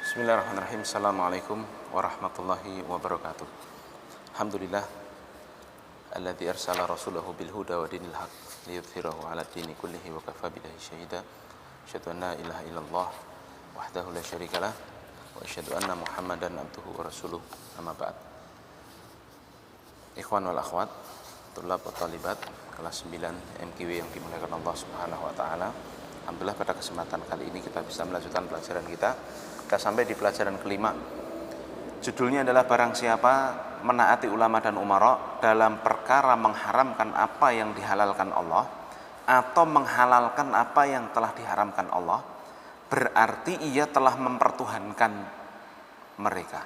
Bismillahirrahmanirrahim. Assalamualaikum warahmatullahi wabarakatuh. Alhamdulillah alladzi arsala rasulahu bil huda wa dinil haq liyudhhirahu 'ala dini kullihi wa kafa billahi syahida. Asyhadu an la ilaha illallah wahdahu la syarikalah wa asyhadu anna Muhammadan abduhu wa rasuluh. Amma ba'd. Ikhwan wal akhwat, tulab wa talibat kelas 9 MKW yang dimuliakan Allah Subhanahu wa taala. Alhamdulillah pada kesempatan kali ini kita bisa melanjutkan pelajaran kita. Kita sampai di pelajaran kelima. Judulnya adalah barang siapa menaati ulama dan umara dalam perkara mengharamkan apa yang dihalalkan Allah atau menghalalkan apa yang telah diharamkan Allah, berarti ia telah mempertuhankan mereka.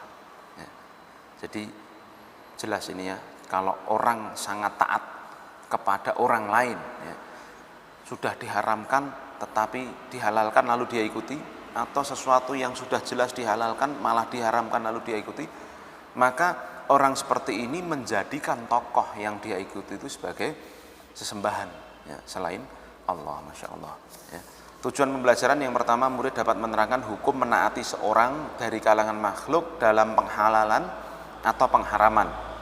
Ya. Jadi jelas ini ya, kalau orang sangat taat kepada orang lain, ya, sudah diharamkan tetapi dihalalkan lalu dia ikuti, atau sesuatu yang sudah jelas dihalalkan malah diharamkan lalu dia ikuti, maka orang seperti ini menjadikan tokoh yang dia ikuti itu sebagai sesembahan, ya, selain Allah. Masya Allah, ya. Tujuan pembelajaran yang pertama, murid dapat menerangkan hukum menaati seorang dari kalangan makhluk dalam penghalalan atau pengharaman.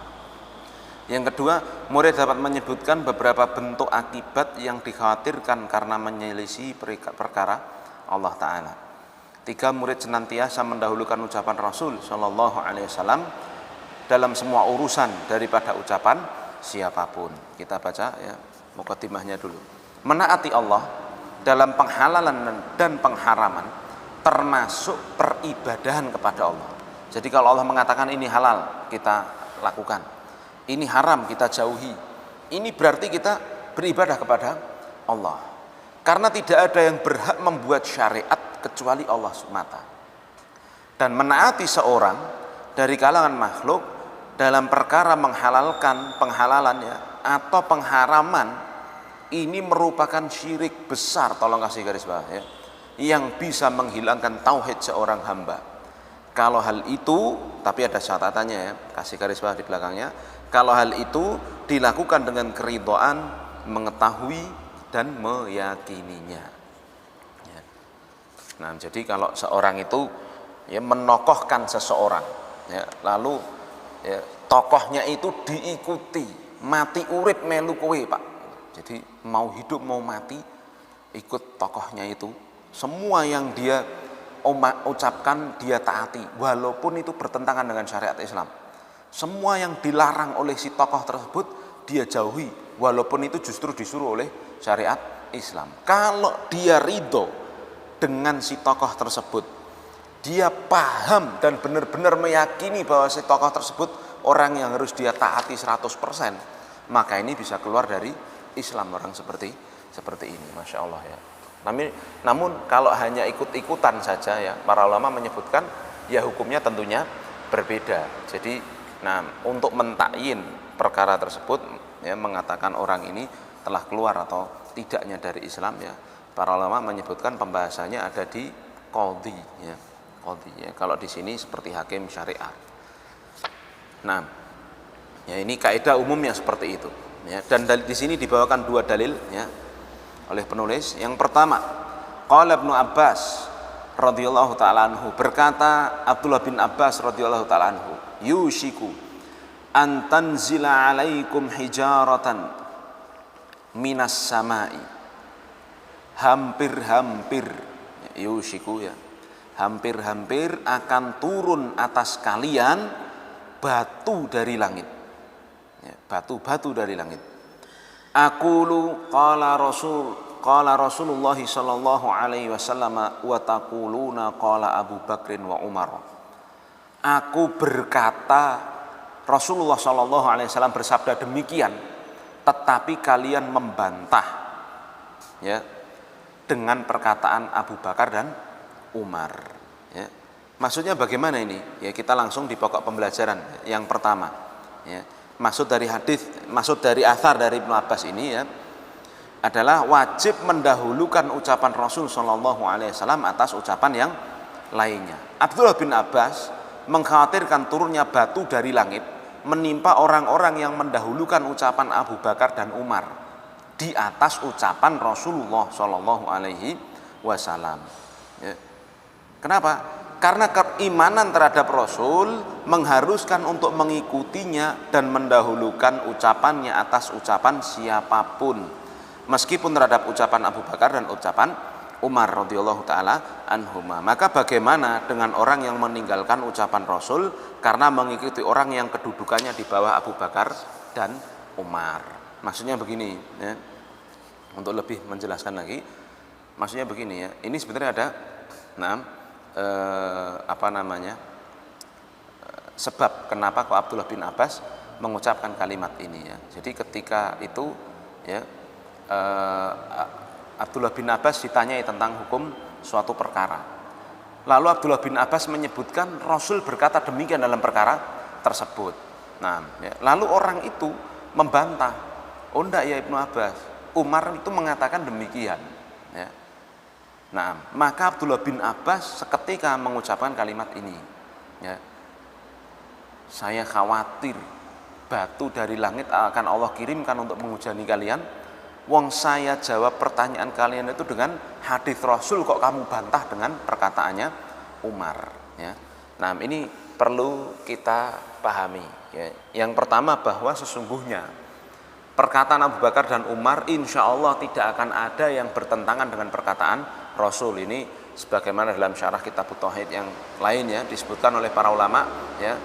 Yang kedua, murid dapat menyebutkan beberapa bentuk akibat yang dikhawatirkan karena menyelisih perkara Allah Ta'ala. 3, murid senantiasa mendahulukan ucapan Rasul Shallallahu Alaihi Wasallam dalam semua urusan daripada ucapan siapapun. Kita baca ya mukadimahnya dulu. Menaati Allah dalam penghalalan dan pengharaman termasuk peribadahan kepada Allah. Jadi kalau Allah mengatakan ini halal, kita lakukan. Ini haram, kita jauhi. Ini berarti kita beribadah kepada Allah. Karena tidak ada yang berhak membuat syariat kecuali Allah semata. Dan menaati seorang dari kalangan makhluk dalam perkara menghalalkan penghalalannya atau pengharaman, ini merupakan syirik besar, tolong kasih garis bawah ya, yang bisa menghilangkan tauhid seorang hamba. Kalau hal itu, tapi ada catatannya ya, kasih garis bawah di belakangnya. Kalau hal itu dilakukan dengan keridhaan, mengetahui dan meyakininya. Ya. Nah, jadi kalau seorang itu ya menokohkan seseorang, ya, lalu ya, tokohnya itu diikuti, mati urip melu kowe Pak. Jadi mau hidup mau mati ikut tokohnya itu. Semua yang dia ucapkan dia taati, walaupun itu bertentangan dengan syariat Islam. Semua yang dilarang oleh si tokoh tersebut dia jauhi, walaupun itu justru disuruh oleh syariat Islam. Kalau dia ridho dengan si tokoh tersebut, dia paham dan benar-benar meyakini bahwa si tokoh tersebut orang yang harus dia taati 100%, maka ini bisa keluar dari Islam orang seperti ini. Masya Allah ya. Namun kalau hanya ikut-ikutan saja ya, para ulama menyebutkan ya hukumnya tentunya berbeda. Jadi untuk mentakyin perkara tersebut ya, mengatakan orang ini telah keluar atau tidaknya dari Islam ya, para ulama menyebutkan pembahasannya ada di qadhi ya. Qadhi ya. Kalau di sini seperti hakim syariat. Nah, ya ini kaidah umumnya seperti itu ya, dan di sini dibawakan 2 dalil ya oleh penulis. Yang pertama, qala Ibnu Abbas radhiyallahu taala anhu, berkata Abdullah bin Abbas radhiyallahu taala anhu, yushiku an tanzila alaikum hijaratan minas samai. Hampir-hampir yushiku ya, hampir-hampir akan turun atas kalian batu dari langit ya, batu-batu dari langit. Aqulu qala Rasulullah sallallahu alaihi wasallam wa taquluna qala Abu Bakrin wa Umar. Aku berkata, Rasulullah sallallahu alaihi wasallam bersabda demikian, tetapi kalian membantah ya dengan perkataan Abu Bakar dan Umar ya. Maksudnya bagaimana ini? Ya kita langsung di pokok pembelajaran. Yang pertama ya, maksud dari athar dari Ibnu Abbas ini ya adalah wajib mendahulukan ucapan Rasul sallallahu alaihi wasallam atas ucapan yang lainnya. Abdullah bin Abbas mengkhawatirkan turunnya batu dari langit menimpa orang-orang yang mendahulukan ucapan Abu Bakar dan Umar di atas ucapan Rasulullah Shallallahu Alaihi Wasallam. Ya. Kenapa? karena keimanan terhadap Rasul mengharuskan untuk mengikutinya dan mendahulukan ucapannya atas ucapan siapapun, meskipun terhadap ucapan Abu Bakar dan ucapan Umar radhiyallahu taala anhuma. Maka bagaimana dengan orang yang meninggalkan ucapan Rasul karena mengikuti orang yang kedudukannya di bawah Abu Bakar dan Umar? Maksudnya begini ya, untuk lebih menjelaskan lagi, maksudnya begini ya, ini sebenarnya ada sebab kenapa kok Abdullah bin Abbas mengucapkan kalimat ini ya. Jadi ketika itu ya, Abdullah bin Abbas ditanyai tentang hukum suatu perkara. Lalu Abdullah bin Abbas menyebutkan Rasul berkata demikian dalam perkara tersebut. Nah, ya, lalu orang itu membantah, oh enggak ya Ibnu Abbas, Umar itu mengatakan demikian. Ya. Nah, maka Abdullah bin Abbas seketika mengucapkan kalimat ini. Ya, saya khawatir batu dari langit akan Allah kirimkan untuk menghujani kalian. Wong saya jawab pertanyaan kalian itu dengan hadis Rasul, kok kamu bantah dengan perkataannya Umar. Ya. Nah, ini perlu kita pahami. Ya. Yang pertama bahwa sesungguhnya perkataan Abu Bakar dan Umar insya Allah tidak akan ada yang bertentangan dengan perkataan Rasul. Ini sebagaimana dalam syarah kitab Tauhid yang lainnya disebutkan oleh para ulama ya,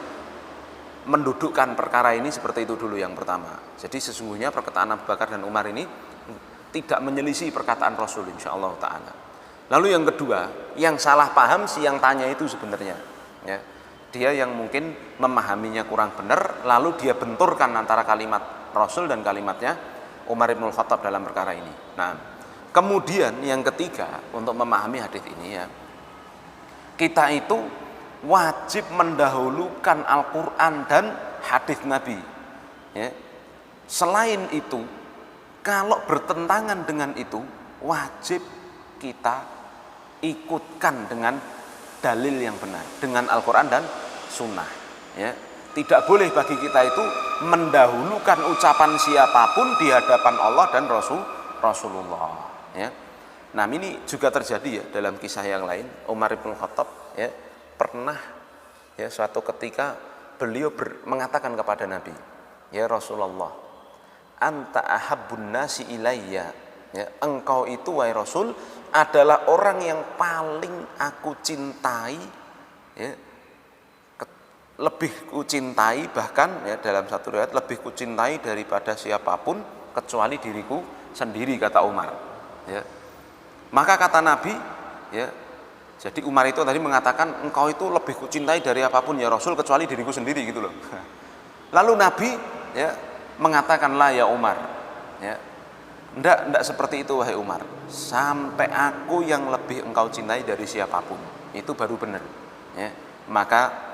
mendudukkan perkara ini seperti itu dulu yang pertama. Jadi sesungguhnya perkataan Abu Bakar dan Umar ini tidak menyelisih perkataan Rasul insyaallah taala. Lalu yang kedua, yang salah paham si yang tanya itu sebenarnya ya, dia yang mungkin memahaminya kurang benar, lalu dia benturkan antara kalimat Rasul dan kalimatnya Umar bin Khattab dalam perkara ini. Nah, kemudian yang ketiga untuk memahami hadis ini ya, kita itu wajib mendahulukan Al-Quran dan hadis Nabi ya. Selain itu, kalau bertentangan dengan itu, wajib kita ikutkan dengan dalil yang benar, dengan Al-Quran dan Sunnah ya. Tidak boleh bagi kita itu mendahulukan ucapan siapapun di hadapan Allah dan Rasulullah ya. Nah, ini juga terjadi ya dalam kisah yang lain. Umar bin Khattab ya, pernah ya suatu ketika beliau mengatakan kepada Nabi, ya Rasulullah, anta ahabbun nasi ilayya ya, engkau itu wahai Rasul adalah orang yang paling aku cintai ya, lebih kucintai, bahkan ya dalam satu riwayat lebih kucintai daripada siapapun kecuali diriku sendiri, kata Umar ya. Maka kata Nabi ya, jadi Umar itu tadi mengatakan engkau itu lebih kucintai dari apapun ya Rasul kecuali diriku sendiri gitu loh. Lalu Nabi ya mengatakan, la ya Umar ya, enggak seperti itu wahai Umar, sampai aku yang lebih engkau cintai dari siapapun, itu baru benar ya. Maka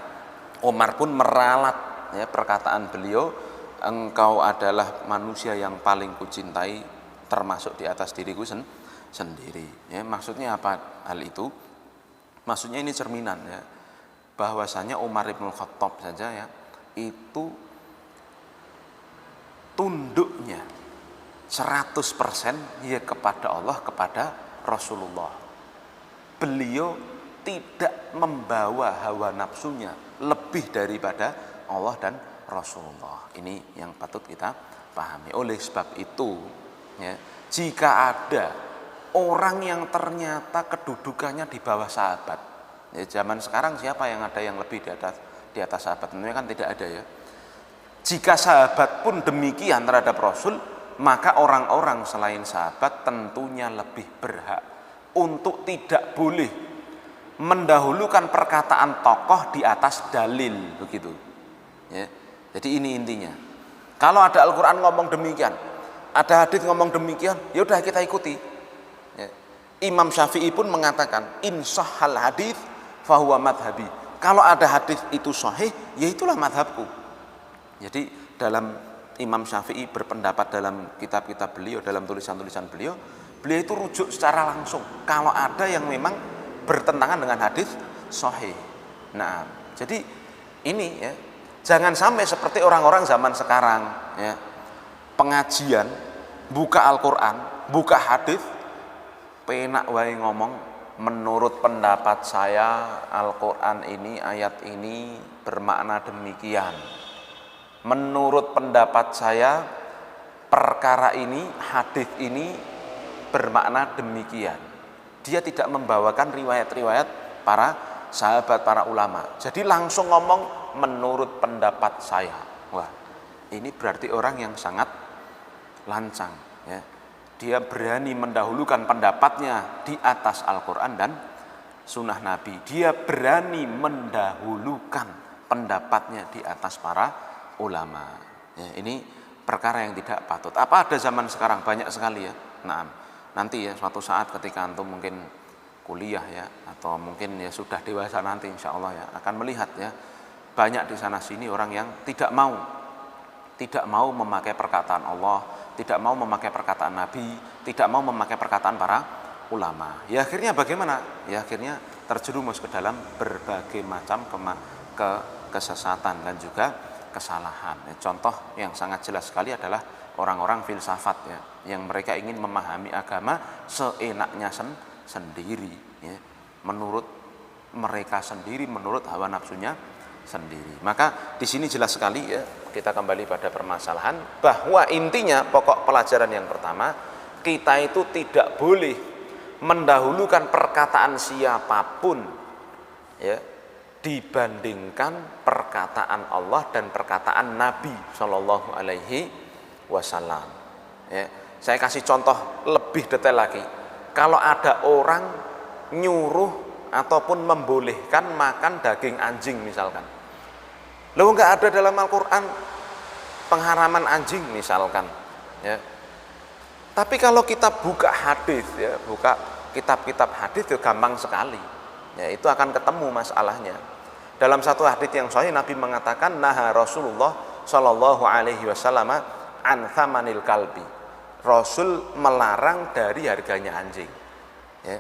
Umar pun meralat ya perkataan beliau, engkau adalah manusia yang paling kucintai termasuk di atas diriku sendiri ya. Maksudnya apa hal itu? Maksudnya ini cerminan ya, bahwasanya Umar bin Khattab saja ya itu tunduknya 100% ya kepada Allah, kepada Rasulullah. Beliau tidak membawa hawa nafsunya lebih daripada Allah dan Rasulullah. Ini yang patut kita pahami. Oleh sebab itu ya, jika ada orang yang ternyata kedudukannya di bawah sahabat ya, zaman sekarang siapa yang ada yang lebih di atas sahabat? Tentunya kan tidak ada ya. Jika sahabat pun demikian terhadap Rasul, maka orang-orang selain sahabat tentunya lebih berhak untuk tidak boleh mendahulukan perkataan tokoh di atas dalil, begitu ya. Jadi ini intinya. Kalau ada Al-Quran ngomong demikian, ada hadis ngomong demikian, ya udah kita ikuti ya. Imam Syafi'i pun mengatakan insahhal hadis fahuwa madhabi. Kalau ada hadis itu sahih, ya itulah madhabku. Jadi dalam Imam Syafi'i berpendapat dalam kitab-kitab beliau, dalam tulisan-tulisan beliau itu rujuk secara langsung kalau ada yang memang bertentangan dengan hadis sahih. Nah, jadi ini ya, jangan sampai seperti orang-orang zaman sekarang ya, pengajian buka Al-Quran, buka hadis, penak wae ngomong menurut pendapat saya Al-Quran ini, ayat ini bermakna demikian. Menurut pendapat saya perkara ini, hadis ini bermakna demikian. Dia tidak membawakan riwayat-riwayat para sahabat, para ulama. Jadi langsung ngomong menurut pendapat saya. Wah, ini berarti orang yang sangat lancang, ya. Dia berani mendahulukan pendapatnya di atas Al-Quran dan sunnah Nabi. Dia berani mendahulukan pendapatnya di atas para ulama. Ya, ini perkara yang tidak patut. Apa ada zaman sekarang? Banyak sekali ya. Nah, nanti ya suatu saat ketika antum mungkin kuliah ya, atau mungkin ya sudah dewasa nanti insya Allah ya, akan melihat ya, banyak di sana sini orang yang tidak mau memakai perkataan Allah, tidak mau memakai perkataan Nabi, tidak mau memakai perkataan para ulama. Ya akhirnya bagaimana? Ya akhirnya terjerumus ke dalam berbagai macam kesesatan dan juga kesalahan. Contoh yang sangat jelas sekali adalah orang-orang filsafat ya, yang mereka ingin memahami agama seenaknya sendiri ya, menurut mereka sendiri, menurut hawa nafsunya sendiri. Maka di sini jelas sekali ya, kita kembali pada permasalahan bahwa intinya pokok pelajaran yang pertama, kita itu tidak boleh mendahulukan perkataan siapapun ya dibandingkan perkataan Allah dan perkataan Nabi Shallallahu Alaihi Wasallam. Ya, saya kasih contoh lebih detail lagi. Kalau ada orang nyuruh ataupun membolehkan makan daging anjing misalkan, loh nggak ada dalam Al-Quran pengharaman anjing misalkan, ya. Tapi kalau kita buka hadis, ya, buka kitab-kitab hadis itu gampang sekali, ya, itu akan ketemu masalahnya. Dalam satu hadis yang sahih Nabi mengatakan naha Rasulullah Shallallahu Alaihi Wasallam an thamanil kalbi. Rasul melarang dari harganya anjing, ya.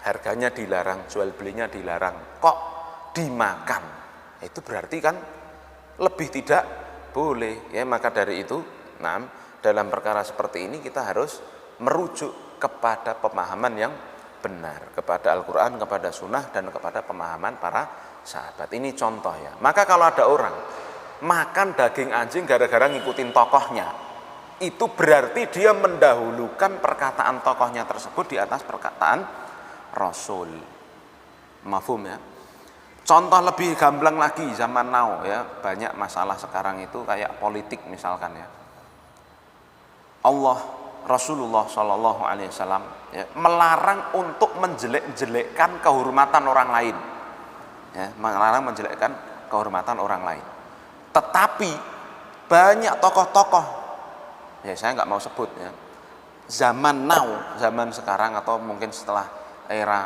Harganya dilarang, jual belinya dilarang, kok dimakan? Itu berarti kan lebih tidak boleh, ya. Maka dari itu, nah, dalam perkara seperti ini kita harus merujuk kepada pemahaman yang benar, kepada Al-Quran, kepada Sunnah, dan kepada pemahaman para sahabat. Ini contoh ya. Maka kalau ada orang makan daging anjing gara-gara ngikutin tokohnya, itu berarti dia mendahulukan perkataan tokohnya tersebut di atas perkataan Rasul. Mafhum ya. Contoh lebih gamblang lagi zaman now ya, banyak masalah sekarang itu kayak politik misalkan ya. Allah Rasulullah Shallallahu Alaihi Wasallam ya, melarang untuk menjelek-jelekkan kehormatan orang lain, ya, melarang menjelekkan kehormatan orang lain. Tetapi banyak tokoh-tokoh, ya saya nggak mau sebut ya, zaman now, zaman sekarang atau mungkin setelah era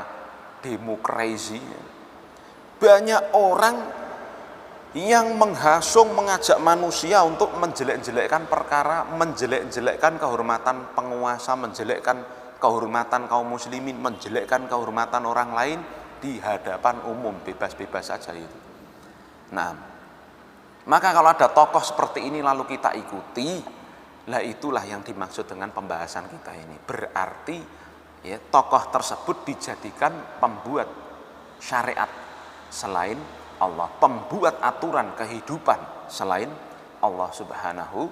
demokrasi, banyak orang yang menghasung, mengajak manusia untuk menjelek-jelekkan perkara, menjelek-jelekkan kehormatan penguasa, menjelekkan kehormatan kaum muslimin, menjelekkan kehormatan orang lain di hadapan umum, bebas-bebas saja itu. Nah, maka kalau ada tokoh seperti ini lalu kita ikuti, lah itulah yang dimaksud dengan pembahasan kita ini. Berarti ya, tokoh tersebut dijadikan pembuat syariat selain Allah, pembuat aturan kehidupan selain Allah Subhanahu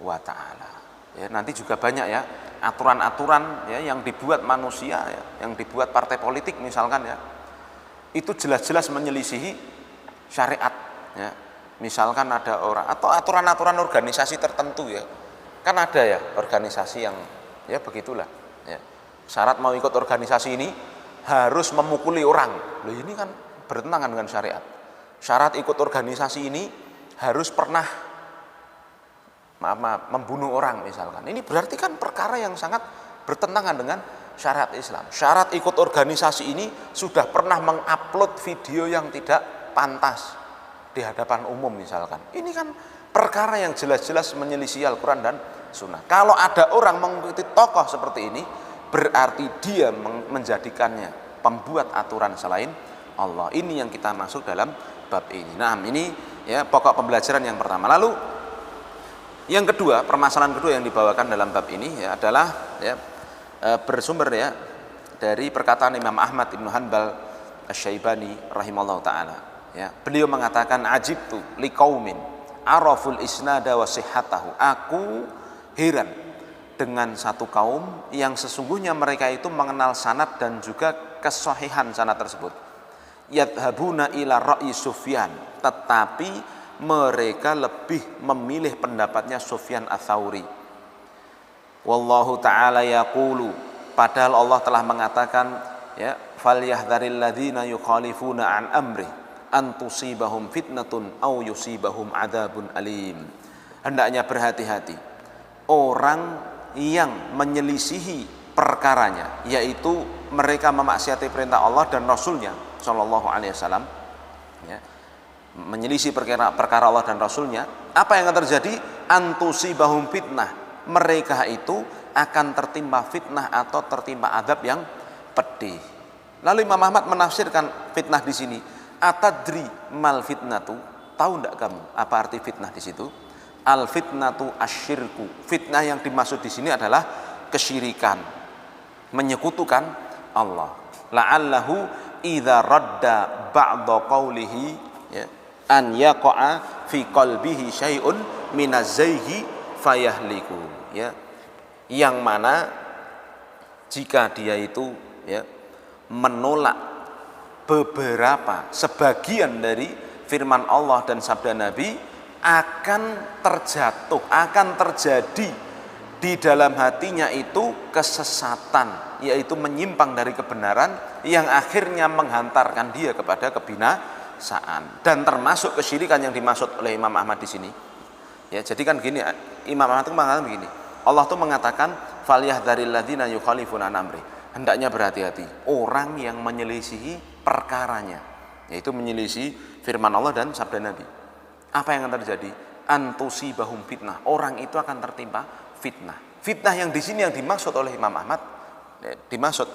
wa Ta'ala. Ya, nanti juga banyak ya aturan-aturan ya yang dibuat manusia, ya, yang dibuat partai politik misalkan ya, itu jelas-jelas menyelisihi syariat. Ya. Misalkan ada orang atau aturan-aturan organisasi tertentu ya, kan ada ya organisasi yang ya begitulah. Ya. Syarat mau ikut organisasi ini harus memukuli orang. Loh ini kan bertentangan dengan syariat. Syarat ikut organisasi ini harus pernah membunuh orang misalkan. Ini berarti kan perkara yang sangat bertentangan dengan syariat Islam. Syarat ikut organisasi ini sudah pernah mengupload video yang tidak pantas di hadapan umum misalkan. Ini kan perkara yang jelas-jelas menyelisih Al-Quran dan Sunnah. Kalau ada orang mengikuti tokoh seperti ini, berarti dia menjadikannya pembuat aturan selain Allah. Ini yang kita masuk dalam bab ini. Nah, ini ya pokok pembelajaran yang pertama. Lalu yang kedua, permasalahan kedua yang dibawakan dalam bab ini ya adalah ya bersumber ya dari perkataan Imam Ahmad Ibn Hanbal Asy-Syaibani rahimallahu taala. Ya, beliau mengatakan ajibtu liqaumin araful isnada wa sihhatahu. Aku heran dengan satu kaum yang sesungguhnya mereka itu mengenal sanad dan juga kesahihan sanad tersebut. Yadhabuna ila ra'yi Sufyan, tetapi mereka lebih memilih pendapatnya Sufyan Ats-Tsauri. Wallahu ta'ala yaqulu, padahal Allah telah mengatakan ya, falyahdharil ladzina yukhalifuna an amri an tusibahum fitnatun aw yusibahum adzabun alim. Hendaknya berhati-hati orang yang menyelisihi perkaranya, yaitu mereka memaksiati perintah Allah dan Rasulnya Shallallahu Alaihi Wasallam, ya, menyelisih perkara Allah dan Rasulnya. Apa yang akan terjadi? Antusibahum fitnah, mereka itu akan tertimpa fitnah atau tertimpa adab yang pedih. Lalu Imam Ahmad menafsirkan fitnah di sini. Atadri mal fitnatu, tahu enggak kamu apa arti fitnah di situ? Al fitnatu asyirku. Fitnah yang dimaksud di sini adalah kesyirikan, menyekutukan Allah. La'allahu idza radda ba'da qawlihi, ya, an yaqa'a fi qalbihi syai'un minaz-zayhi fayahliku, ya, yang mana jika dia itu, ya, menolak beberapa sebagian dari firman Allah dan sabda Nabi, akan terjatuh, akan terjadi di dalam hatinya itu kesesatan, yaitu menyimpang dari kebenaran yang akhirnya menghantarkan dia kepada kebinasaan. Dan termasuk kesyirikan yang dimaksud oleh Imam Ahmad di sini. Ya, jadi kan gini, Imam Ahmad itu mengatakan begini. Allah tuh mengatakan falyahdharil ladzina yukhalifuna an amri. Hendaknya berhati-hati orang yang menyelisihi perkaranya, yaitu menyelisih firman Allah dan sabda Nabi. Apa yang akan terjadi? Antusibahum fitnah. Orang itu akan tertimpa fitnah. Fitnah yang di sini yang dimaksud oleh Imam Ahmad, ya, dimaksud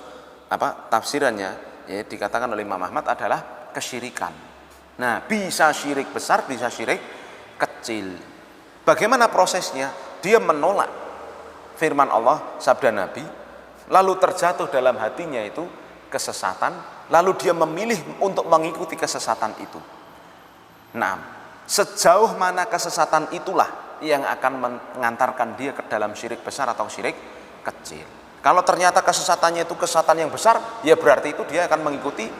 apa? Tafsirannya, ya, dikatakan oleh Imam Ahmad adalah kesyirikan. Nah, bisa syirik besar, bisa syirik kecil. Bagaimana prosesnya? Dia menolak firman Allah, sabda Nabi, lalu terjatuh dalam hatinya itu kesesatan, lalu dia memilih untuk mengikuti kesesatan itu. Nah, sejauh mana kesesatan itulah yang akan mengantarkan dia ke dalam syirik besar atau syirik kecil. Kalau ternyata kesesatannya itu kesesatan yang besar, ya berarti itu dia akan mengikuti,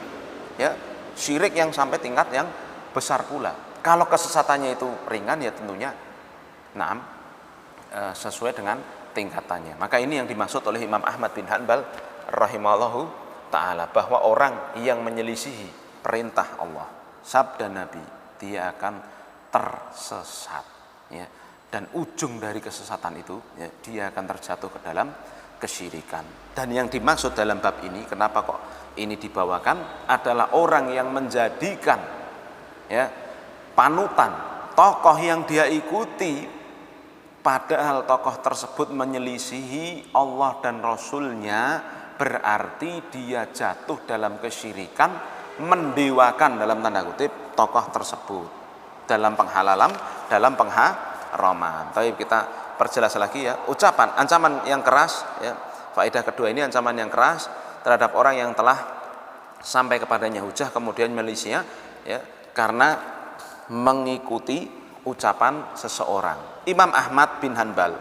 ya, syirik yang sampai tingkat yang besar pula. Kalau kesesatannya itu ringan, ya tentunya sesuai dengan tingkatannya. Maka ini yang dimaksud oleh Imam Ahmad bin Hanbal rahimallahu ta'ala, bahwa orang yang menyelisihi perintah Allah, sabda Nabi, dia akan tersesat, ya. Dan ujung dari kesesatan itu, ya, dia akan terjatuh ke dalam kesyirikan. Dan yang dimaksud dalam bab ini, kenapa kok ini dibawakan, adalah orang yang menjadikan, ya, panutan tokoh yang dia ikuti, padahal tokoh tersebut menyelisihi Allah dan Rasulnya, berarti dia jatuh dalam kesyirikan, mendewakan dalam tanda kutip tokoh tersebut dalam penghalalan, dalam pengharaman. Tapi kita perjelas lagi, ya, ucapan ancaman yang keras, ya, faedah kedua ini ancaman yang keras terhadap orang yang telah sampai kepadanya hujah kemudian menyelisihinya, ya, karena mengikuti ucapan seseorang. Imam Ahmad bin Hanbal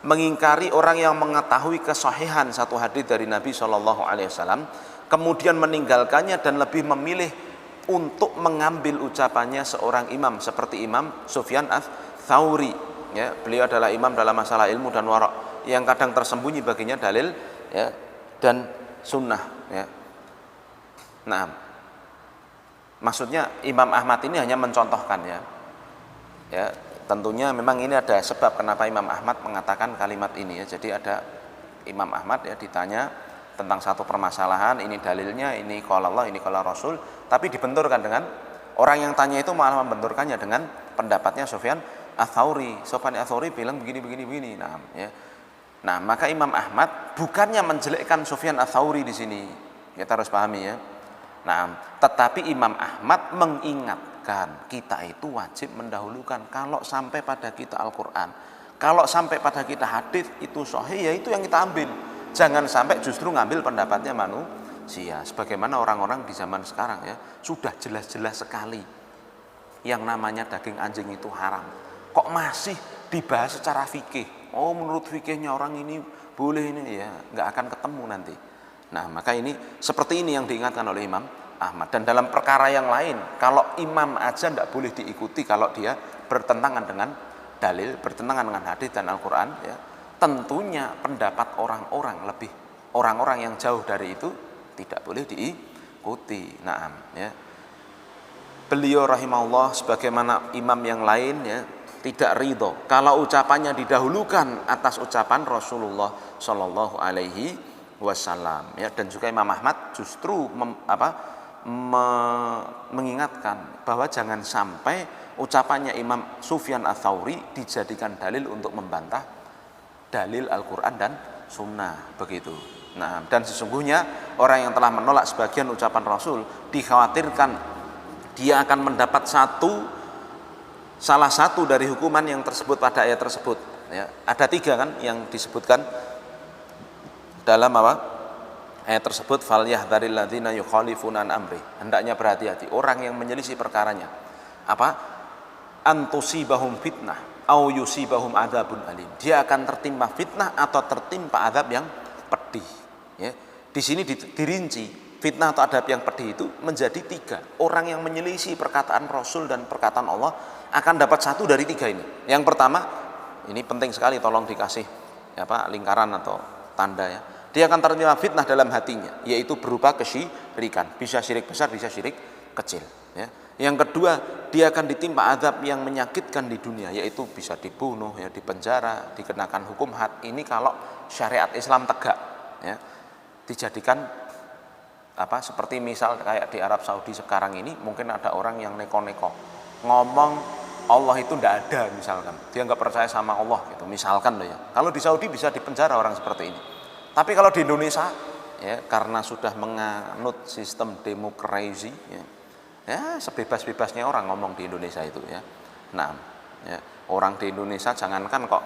mengingkari orang yang mengetahui kesahihan satu hadis dari Nabi Shallallahu Alaihi Wasallam, kemudian meninggalkannya dan lebih memilih untuk mengambil ucapannya seorang imam seperti Imam Sufyan Ats-Tsauri. Ya, beliau adalah imam dalam masalah ilmu dan wara' yang kadang tersembunyi baginya dalil, ya, dan sunnah. Ya. Nah, maksudnya Imam Ahmad ini hanya mencontohkan, ya. Ya, tentunya memang ini ada sebab kenapa Imam Ahmad mengatakan kalimat ini, ya. Jadi ada Imam Ahmad, ya, ditanya tentang satu permasalahan, ini dalilnya, ini qala Allah, ini qala Rasul, tapi dibenturkan dengan orang yang tanya itu malah membenturkannya dengan pendapatnya Sufyan Ats-Tsauri. Sufyan Ats-Tsauri bilang begini. Nah, ya. Nah, maka Imam Ahmad bukannya menjelekkan Sufyan Ats-Tsauri di sini. Kita harus pahami, ya. Nah, tetapi Imam Ahmad mengingatkan kita itu wajib mendahulukan kalau sampai pada kita Al-Qur'an, kalau sampai pada kita hadis itu sahih, ya itu yang kita ambil. Jangan sampai justru ngambil pendapatnya manusia. Sebagaimana orang-orang di zaman sekarang ya, sudah jelas-jelas sekali yang namanya daging anjing itu haram. Kok masih dibahas secara fikih? Oh, menurut fikihnya orang ini boleh ini, ya nggak akan ketemu nanti. Nah, maka ini seperti ini yang diingatkan oleh Imam Ahmad. Dan dalam perkara yang lain, kalau imam aja nggak boleh diikuti kalau dia bertentangan dengan dalil, bertentangan dengan hadis dan Al-Quran, ya, tentunya pendapat orang-orang yang jauh dari itu tidak boleh diikuti. Nah, ya. Beliau rahimahullah sebagaimana imam yang lain, ya, tidak ridho kalau ucapannya didahulukan atas ucapan Rasulullah Shallallahu Alaihi Wasallam, ya. Dan juga Imam Ahmad justru mengingatkan bahwa jangan sampai ucapannya Imam Sufyan Ats-Tsauri dijadikan dalil untuk membantah dalil Al-Quran dan Sunnah, begitu. Nah, dan sesungguhnya orang yang telah menolak sebagian ucapan Rasul dikhawatirkan dia akan mendapat salah satu dari hukuman yang tersebut pada ayat tersebut, ya. Ada 3 kan yang disebutkan dalam ayat tersebut, falyahdharil ladzina yukhalifuna an amri, hendaknya berhati-hati orang yang menyelisih perkaranya, antusibahum fitnah au yusibahum adzabun alim, dia akan tertimpa fitnah atau tertimpa azab yang pedih, ya. Di sini dirinci fitnah atau adab yang pedih itu menjadi 3. Orang yang menyelisih perkataan Rasul dan perkataan Allah akan dapat 1 dari 3 ini. Yang pertama, ini penting sekali, tolong dikasih lingkaran atau tanda, ya. Dia akan tertimpa fitnah dalam hatinya, yaitu berupa kesyirikan, bisa syirik besar, bisa syirik kecil, ya. Yang kedua, dia akan ditimpa azab yang menyakitkan di dunia, yaitu bisa dibunuh, ya, dipenjara, dikenakan hukum had. Ini kalau syariat Islam tegak, ya, dijadikan seperti misal kayak di Arab Saudi sekarang ini, mungkin ada orang yang neko-neko ngomong Allah itu tidak ada, misalkan dia nggak percaya sama Allah gitu, misalkan loh, ya. Kalau di Saudi bisa dipenjara orang seperti ini. Tapi kalau di Indonesia, ya, karena sudah menganut sistem demokrasi, ya sebebas-bebasnya orang ngomong di Indonesia itu, ya. Nah, ya, orang di Indonesia jangankan kok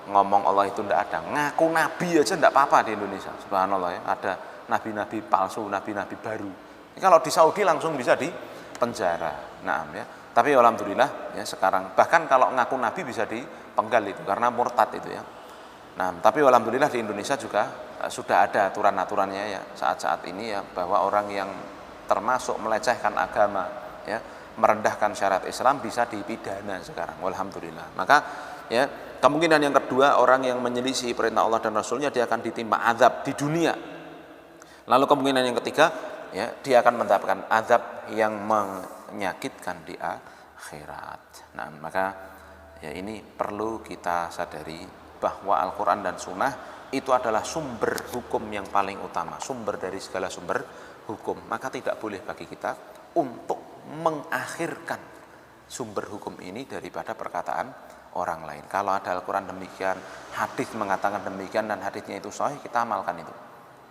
ngomong Allah itu tidak ada, ngaku nabi aja tidak apa-apa di Indonesia, subhanallah, ya. Ada nabi-nabi palsu, nabi-nabi baru. Kalau di Saudi langsung bisa dipenjara. Nah, ya. Tapi alhamdulillah, ya, sekarang bahkan kalau ngaku nabi bisa dipenggal itu karena murtad itu, ya. Nah, tapi alhamdulillah di Indonesia juga sudah ada aturan-aturannya, ya, saat-saat ini, ya, bahwa orang yang termasuk melecehkan agama, ya, merendahkan syariat Islam bisa dipidana sekarang, alhamdulillah. Maka, ya, kemungkinan yang kedua, orang yang menyelisih perintah Allah dan Rasulnya dia akan ditimpa azab di dunia. Lalu kemungkinan yang ketiga, ya, dia akan mendapatkan azab yang menyakitkan di akhirat. Nah, maka, ya, ini perlu kita sadari bahwa Al-Quran dan Sunnah itu adalah sumber hukum yang paling utama, sumber dari segala sumber hukum. Maka tidak boleh bagi kita untuk mengakhirkan sumber hukum ini daripada perkataan orang lain. Kalau ada Al-Quran demikian, hadis mengatakan demikian, dan hadisnya itu sahih, kita amalkan itu,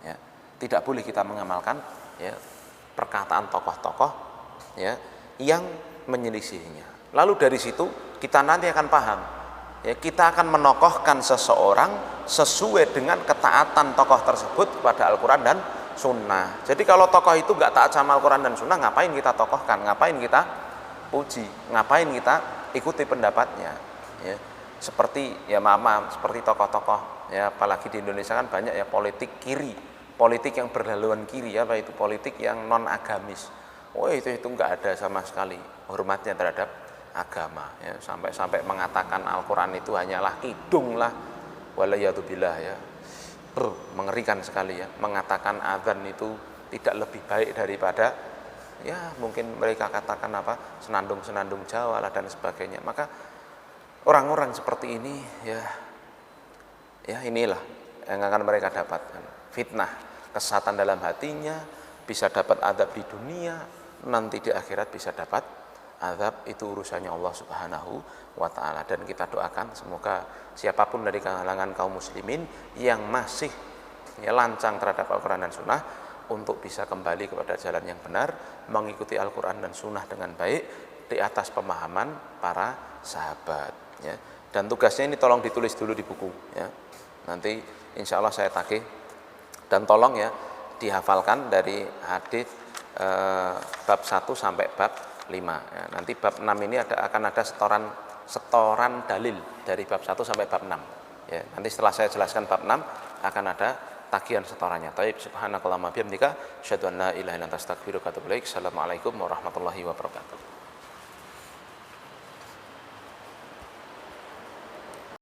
ya. Tidak boleh kita mengamalkan, ya, perkataan tokoh-tokoh, ya, yang menyelisihinya. Lalu dari situ kita nanti akan paham, ya, kita akan menokohkan seseorang sesuai dengan ketaatan tokoh tersebut kepada Al-Quran dan Sunnah. Jadi kalau tokoh itu nggak taat sama Al-Quran dan Sunnah, ngapain kita tokohkan, ngapain kita puji, ngapain kita ikuti pendapatnya, ya. Seperti, ya, maaf, seperti tokoh-tokoh, ya, apalagi di Indonesia kan banyak, ya, politik kiri, politik yang berhaluan kiri, apa itu politik yang non agamis. Oh, itu nggak ada sama sekali hormatnya terhadap agama, ya, sampai mengatakan Al-Quran itu hanyalah kidung lah, walayatubillah, ya. Mengerikan sekali, ya, mengatakan azan itu tidak lebih baik daripada, ya, mungkin mereka katakan senandung-senandung Jawa lah dan sebagainya. Maka orang-orang seperti ini, ya, inilah yang akan mereka dapatkan, fitnah, kesesatan dalam hatinya, bisa dapat azab di dunia, nanti di akhirat bisa dapat azab. Itu urusannya Allah Subhanahu wa ta'ala. Dan kita doakan semoga siapapun dari kalangan kaum muslimin yang masih, ya, lancang terhadap Al-Quran dan Sunnah untuk bisa kembali kepada jalan yang benar, mengikuti Al-Quran dan Sunnah dengan baik di atas pemahaman para sahabat, ya. Dan tugasnya ini tolong ditulis dulu di buku, ya. Nanti insya Allah saya tagih Dan tolong ya dihafalkan dari hadis bab 1 sampai bab 5 ya. Nanti bab 6 ini akan ada setoran dalil dari bab 1 sampai bab 6 ya. Nanti setelah saya jelaskan bab 6 akan ada tagihan setorannya. Taib, subhanakallahumma bihamdika asyhadu an la ilaha illa anta astaghfiruka wa atubu ilaik. Assalamualaikum warahmatullahi wabarakatuh.